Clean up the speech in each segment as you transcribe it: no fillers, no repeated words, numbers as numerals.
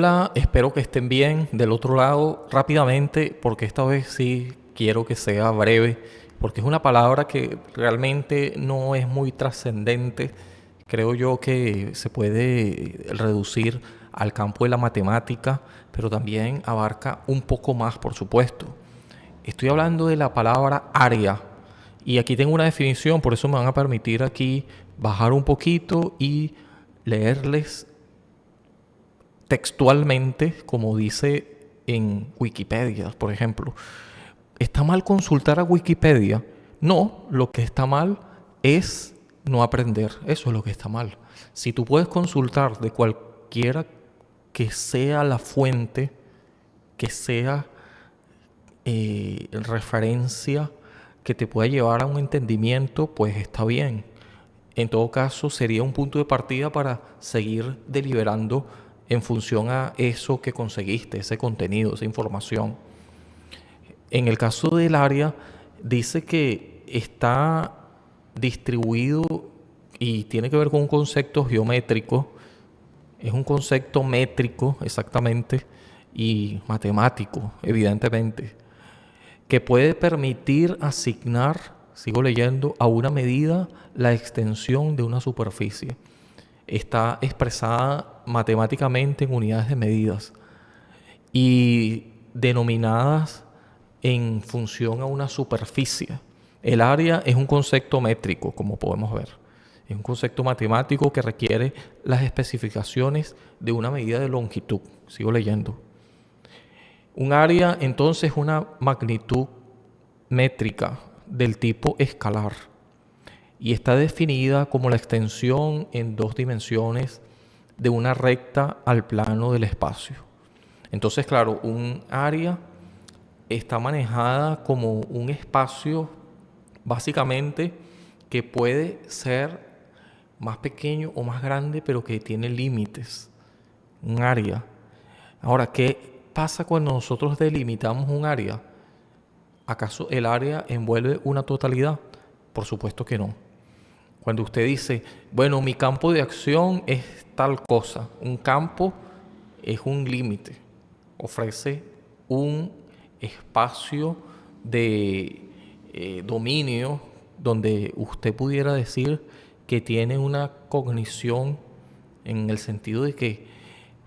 Hola, espero que estén bien del otro lado rápidamente, porque esta vez sí quiero que sea breve, porque es una palabra que realmente no es muy trascendente. Creo yo que se puede reducir al campo de la matemática, pero también abarca un poco más, por supuesto. Estoy hablando de la palabra área. Y aquí tengo una definición, por eso me van a permitir aquí bajar un poquito y leerles textualmente, como dice en Wikipedia, por ejemplo. ¿Está mal consultar a Wikipedia? No, lo que está mal es no aprender. Eso es lo que está mal. Si tú puedes consultar de cualquiera que sea la fuente, que sea referencia que te pueda llevar a un entendimiento, pues está bien. En todo caso, sería un punto de partida para seguir deliberando en función a eso que conseguiste, ese contenido, esa información. En el caso del área, dice que está distribuido y tiene que ver con un concepto geométrico. Es un concepto métrico, exactamente, y matemático, evidentemente, que puede permitir asignar, sigo leyendo, a una medida la extensión de una superficie. Está expresada matemáticamente en unidades de medidas y denominadas en función a una superficie. El área es un concepto métrico, como podemos ver. Es un concepto matemático que requiere las especificaciones de una medida de longitud. Sigo leyendo. Un área entonces es una magnitud métrica del tipo escalar y está definida como la extensión en dos dimensiones de una recta al plano del espacio. Entonces, claro, un área está manejada como un espacio básicamente que puede ser más pequeño o más grande, pero que tiene límites. Un área. Ahora, ¿qué pasa cuando nosotros delimitamos un área? ¿Acaso el área envuelve una totalidad? Por supuesto que no. Cuando usted dice, bueno, mi campo de acción es tal cosa, un campo es un límite, ofrece un espacio de dominio donde usted pudiera decir que tiene una cognición en el sentido de que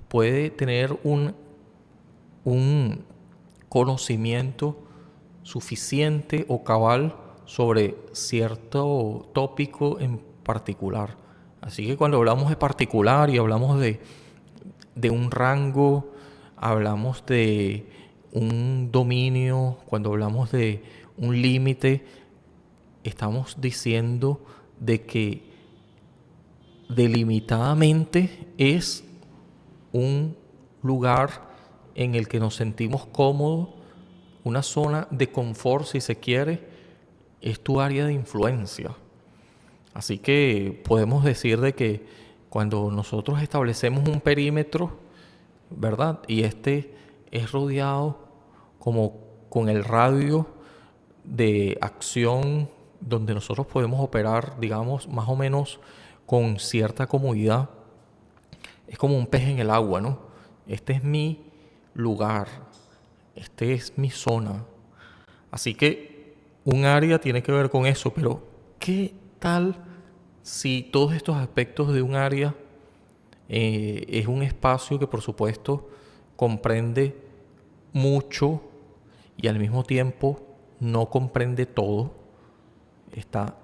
puede tener un conocimiento suficiente o cabal sobre cierto tópico en particular. Así que cuando hablamos de particular y hablamos de un rango, hablamos de un dominio, cuando hablamos de un límite, estamos diciendo de que delimitadamente es un lugar en el que nos sentimos cómodos, una zona de confort si se quiere, es tu área de influencia. Así que podemos decir de que cuando nosotros establecemos un perímetro, ¿verdad? Y este es rodeado como con el radio de acción donde nosotros podemos operar, digamos, más o menos con cierta comodidad. Es como un pez en el agua, ¿no? Este es mi lugar, este es mi zona. Así que un área tiene que ver con eso, pero ¿qué tal si todos estos aspectos de un área es un espacio que por supuesto comprende mucho y al mismo tiempo no comprende todo? Está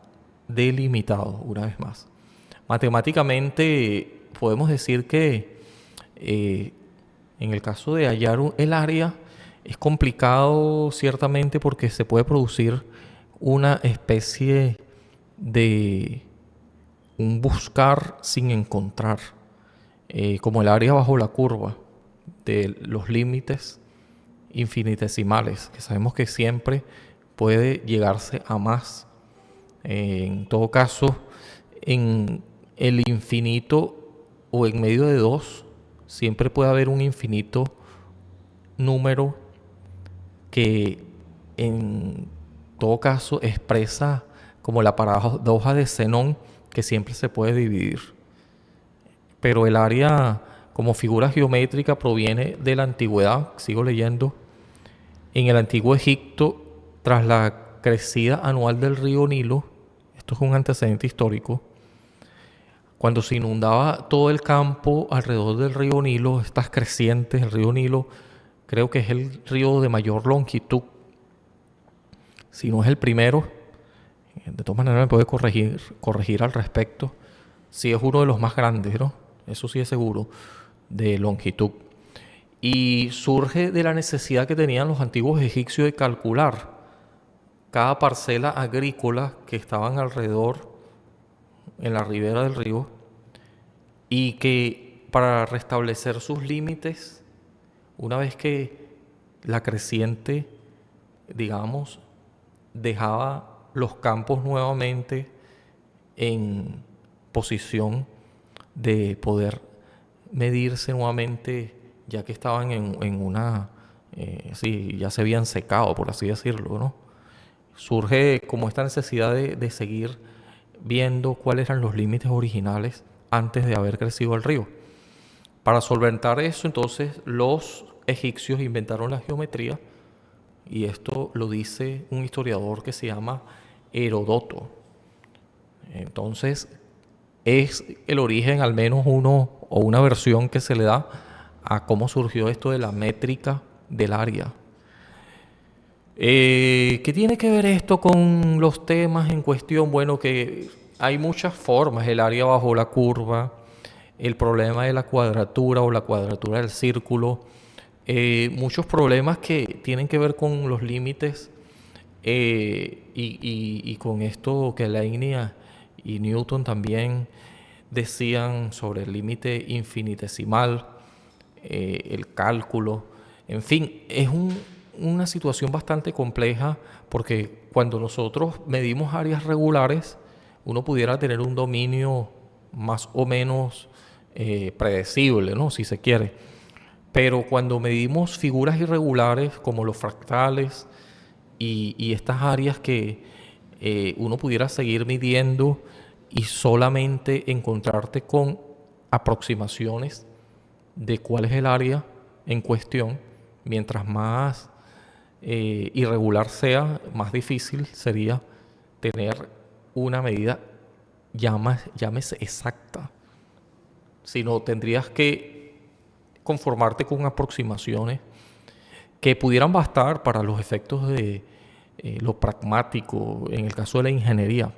delimitado, una vez más. Matemáticamente podemos decir que eh, en el caso de hallar el área es complicado ciertamente porque se puede producir una especie de un buscar sin encontrar, como el área bajo la curva de los límites infinitesimales, que sabemos que siempre puede llegarse a más. En todo caso, en el infinito o en medio de dos, siempre puede haber un infinito número que en todo caso expresa como la paradoja de Zenón, que siempre se puede dividir. Pero el área como figura geométrica proviene de la antigüedad. Sigo leyendo. En el antiguo Egipto, tras la crecida anual del río Nilo, esto es un antecedente histórico, cuando se inundaba todo el campo alrededor del río Nilo, estas crecientes, el río Nilo creo que es el río de mayor longitud, si no es el primero, de todas maneras me puede corregir al respecto, si es uno de los más grandes, ¿no? Eso sí es seguro, de longitud. Y surge de la necesidad que tenían los antiguos egipcios de calcular cada parcela agrícola que estaban alrededor en la ribera del río y que para restablecer sus límites, una vez que la creciente, digamos, dejaba los campos nuevamente en posición de poder medirse nuevamente, ya que estaban en una, sí, ya se habían secado, por así decirlo, ¿no? Surge como esta necesidad de seguir viendo cuáles eran los límites originales antes de haber crecido el río. Para solventar eso, entonces, los egipcios inventaron la geometría, y esto lo dice un historiador que se llama Herodoto. Entonces, es el origen, al menos uno o una versión que se le da a cómo surgió esto de la métrica del área. ¿Qué tiene que ver esto con los temas en cuestión? Bueno, que hay muchas formas, el área bajo la curva, el problema de la cuadratura o la cuadratura del círculo, muchos problemas que tienen que ver con los límites y con esto que Leibniz y Newton también decían sobre el límite infinitesimal, el cálculo, en fin, es una situación bastante compleja porque cuando nosotros medimos áreas regulares, uno pudiera tener un dominio más o menos predecible, ¿no? Si se quiere. Pero cuando medimos figuras irregulares como los fractales y estas áreas que uno pudiera seguir midiendo y solamente encontrarte con aproximaciones de cuál es el área en cuestión, mientras más irregular sea, más difícil sería tener una medida, llámese exacta, sino tendrías que conformarte con aproximaciones que pudieran bastar para los efectos de lo pragmático en el caso de la ingeniería,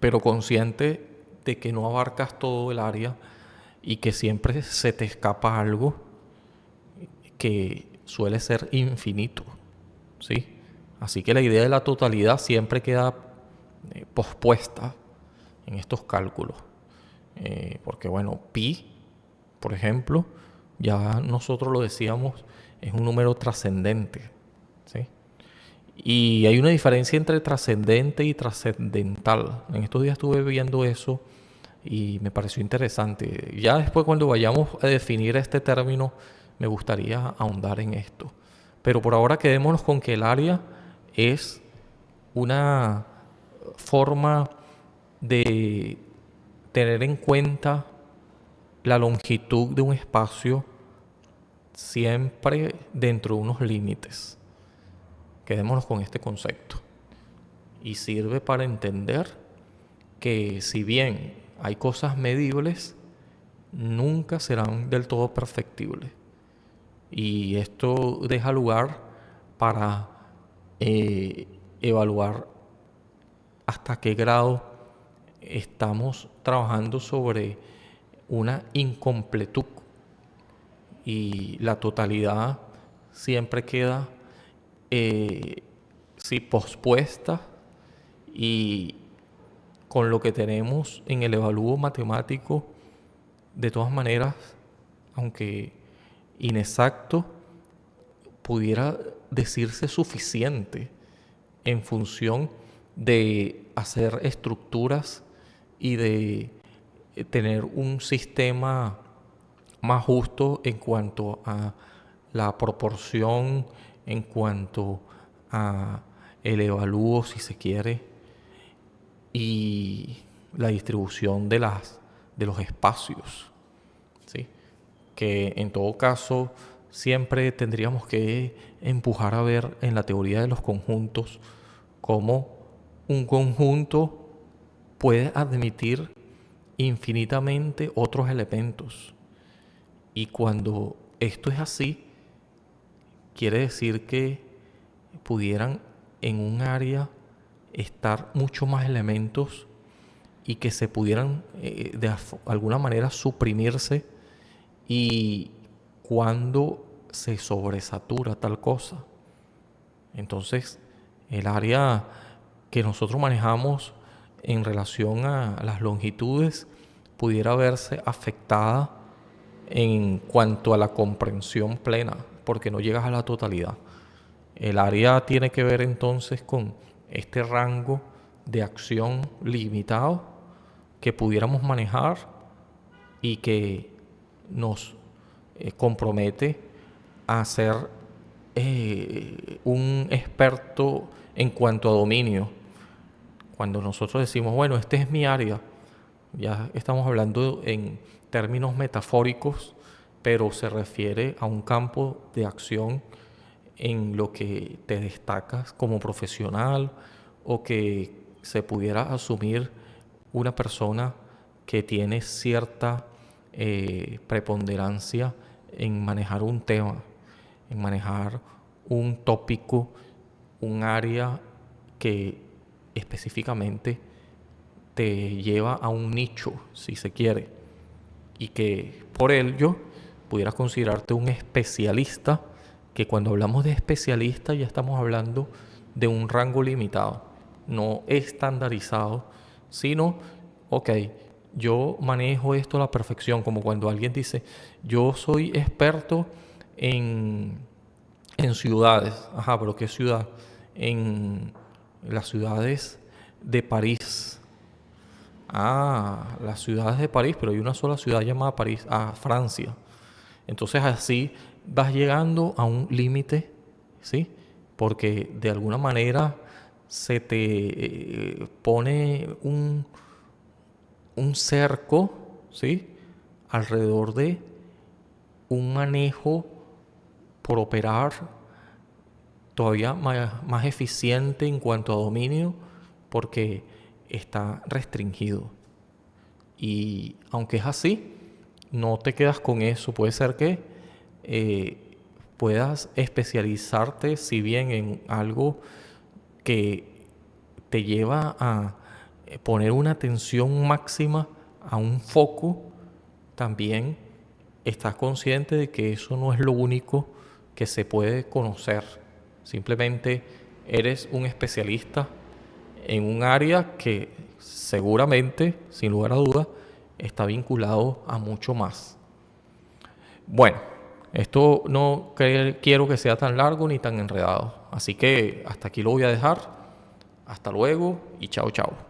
pero consciente de que no abarcas todo el área y que siempre se te escapa algo que suele ser infinito, ¿sí? Así que la idea de la totalidad siempre queda pospuesta en estos cálculos. Porque bueno, pi, por ejemplo, ya nosotros lo decíamos, es un número trascendente, ¿sí? Y hay una diferencia entre trascendente y trascendental. En estos días estuve viendo eso y me pareció interesante. Ya después, cuando vayamos a definir este término, me gustaría ahondar en esto. Pero por ahora quedémonos con que el área es una forma de tener en cuenta la longitud de un espacio siempre dentro de unos límites. Quedémonos con este concepto. Y sirve para entender que si bien hay cosas medibles, nunca serán del todo perfectibles. Y esto deja lugar para evaluar hasta qué grado estamos trabajando sobre una incompletud y la totalidad siempre queda pospuesta, y con lo que tenemos en el evalúo matemático, de todas maneras, aunque inexacto, pudiera decirse suficiente en función de hacer estructuras y de tener un sistema más justo en cuanto a la proporción, en cuanto a el evalúo, si se quiere, y la distribución de los espacios, ¿sí? que en todo caso siempre tendríamos que empujar a ver en la teoría de los conjuntos cómo un conjunto puede admitir infinitamente otros elementos. Y cuando esto es así, quiere decir que pudieran en un área estar mucho más elementos y que se pudieran de alguna manera suprimirse, y cuando se sobresatura tal cosa, entonces el área que nosotros manejamos en relación a las longitudes pudiera verse afectada en cuanto a la comprensión plena, porque no llegas a la totalidad. El área tiene que ver entonces con este rango de acción limitado que pudiéramos manejar y que nos compromete a ser un experto en cuanto a dominio. Cuando nosotros decimos, bueno, este es mi área, ya estamos hablando en términos metafóricos, pero se refiere a un campo de acción en lo que te destacas como profesional, o que se pudiera asumir una persona que tiene cierta preponderancia en manejar un tema, en manejar un tópico, un área que específicamente te lleva a un nicho, si se quiere, y que por ello pudieras considerarte un especialista, que cuando hablamos de especialista ya estamos hablando de un rango limitado, no estandarizado, sino, ok, yo manejo esto a la perfección, como cuando alguien dice, yo soy experto en ciudades. Ajá, pero ¿qué ciudad? En las ciudades de París. Ah, las ciudades de París, pero hay una sola ciudad llamada París, Francia. Entonces así vas llegando a un límite, ¿sí? Porque de alguna manera se te pone un cerco, ¿sí? Alrededor de un manejo por operar todavía más eficiente en cuanto a dominio, porque está restringido. Y aunque es así, no te quedas con eso. Puede ser que puedas especializarte, si bien en algo que te lleva a poner una atención máxima a un foco, también estás consciente de que eso no es lo único que se puede conocer. Simplemente eres un especialista en un área que seguramente, sin lugar a dudas, está vinculado a mucho más. Bueno, esto no quiero que sea tan largo ni tan enredado, así que hasta aquí lo voy a dejar. Hasta luego y chao, chao.